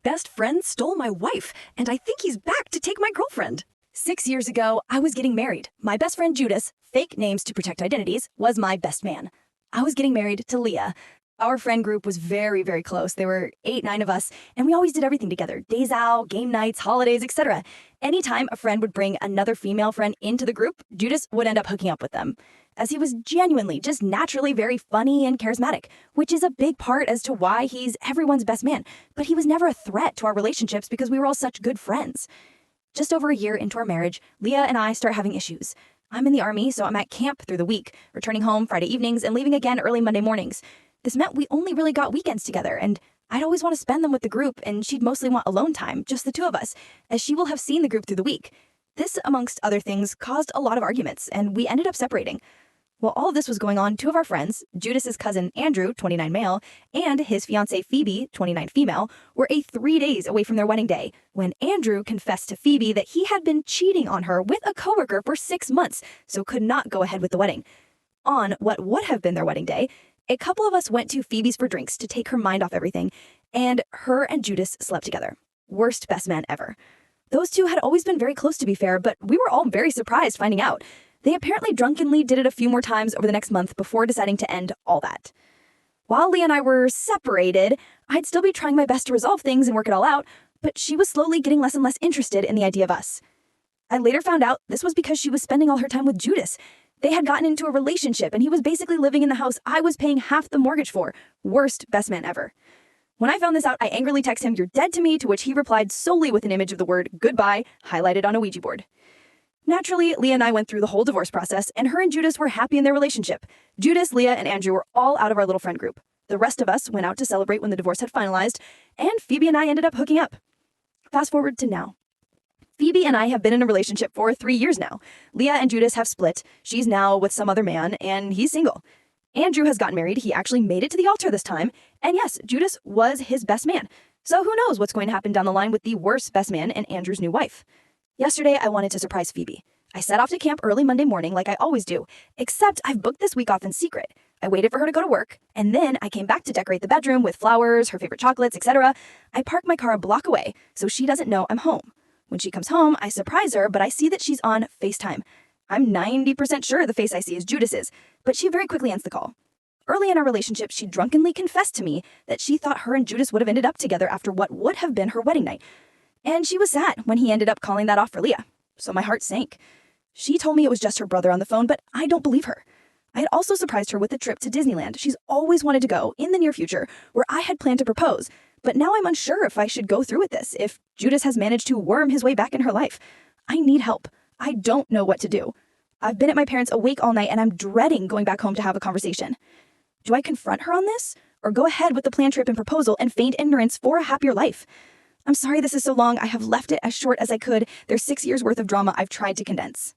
best friend stole my wife, and I think he's back to take my girlfriend. 6 years ago, I was getting married. My best friend Judas, fake names to protect identities, was my best man. I was getting married to Leah. Our friend group was very, very close. There were 8, 9 of us, and we always did everything together. Days out, game nights, holidays, etc. Anytime a friend would bring another female friend into the group, Judas would end up hooking up with them, as he was genuinely, just naturally very funny and charismatic, which is a big part as to why he's everyone's best man. But he was never a threat to our relationships because we were all such good friends. Just over a year into our marriage, Leah and I start having issues. I'm in the Army, so I'm at camp through the week, returning home Friday evenings and leaving again early Monday mornings. This meant we only really got weekends together, and I'd always want to spend them with the group, and she'd mostly want alone time, just the two of us, as she will have seen the group through the week. This, amongst other things, caused a lot of arguments, and we ended up separating. While all of this was going on, 2 of our friends, Judas's cousin Andrew, 29 male, and his fiancée Phoebe, 29 female, were 3 days away from their wedding day, when Andrew confessed to Phoebe that he had been cheating on her with a coworker for 6 months, so could not go ahead with the wedding. On what would have been their wedding day, a couple of us went to Phoebe's for drinks to take her mind off everything, and her and Judas slept together. Worst best man ever. Those 2 had always been very close, to be fair, but we were all very surprised finding out. They apparently drunkenly did it a few more times over the next month before deciding to end all that. While Leah and I were separated, I'd still be trying my best to resolve things and work it all out, but she was slowly getting less and less interested in the idea of us. I later found out this was because she was spending all her time with Judas. They had gotten into a relationship, and he was basically living in the house I was paying half the mortgage for. Worst best man ever. When I found this out, I angrily texted him, "You're dead to me," to which he replied solely with an image of the word goodbye highlighted on a Ouija board. Naturally, Leah and I went through the whole divorce process, and her and Judas were happy in their relationship. Judas, Leah, and Andrew were all out of our little friend group. The rest of us went out to celebrate when the divorce had finalized, and Phoebe and I ended up hooking up. Fast forward to now. Phoebe and I have been in a relationship for 3 years now. Leah and Judas have split. She's now with some other man, and he's single. Andrew has gotten married. He actually made it to the altar this time. And yes, Judas was his best man. So who knows what's going to happen down the line with the worst best man and Andrew's new wife. Yesterday, I wanted to surprise Phoebe. I set off to camp early Monday morning like I always do, except I've booked this week off in secret. I waited for her to go to work, and then I came back to decorate the bedroom with flowers, her favorite chocolates, etc. I parked my car a block away, so she doesn't know I'm home. When she comes home, I surprise her, but I see that she's on FaceTime. I'm 90% sure the face I see is Judas's, but she very quickly ends the call. Early in our relationship, she drunkenly confessed to me that she thought her and Judas would have ended up together after what would have been her wedding night. And she was sad when he ended up calling that off for Leah, so my heart sank. She told me it was just her brother on the phone, but I don't believe her. I had also surprised her with a trip to Disneyland she's always wanted to go in the near future, where I had planned to propose. But now I'm unsure if I should go through with this, if Judas has managed to worm his way back in her life. I need help. I don't know what to do. I've been at my parents' awake all night, and I'm dreading going back home to have a conversation. Do I confront her on this, or go ahead with the planned trip and proposal and feign ignorance for a happier life? I'm sorry this is so long. I have left it as short as I could. There's 6 years worth of drama I've tried to condense.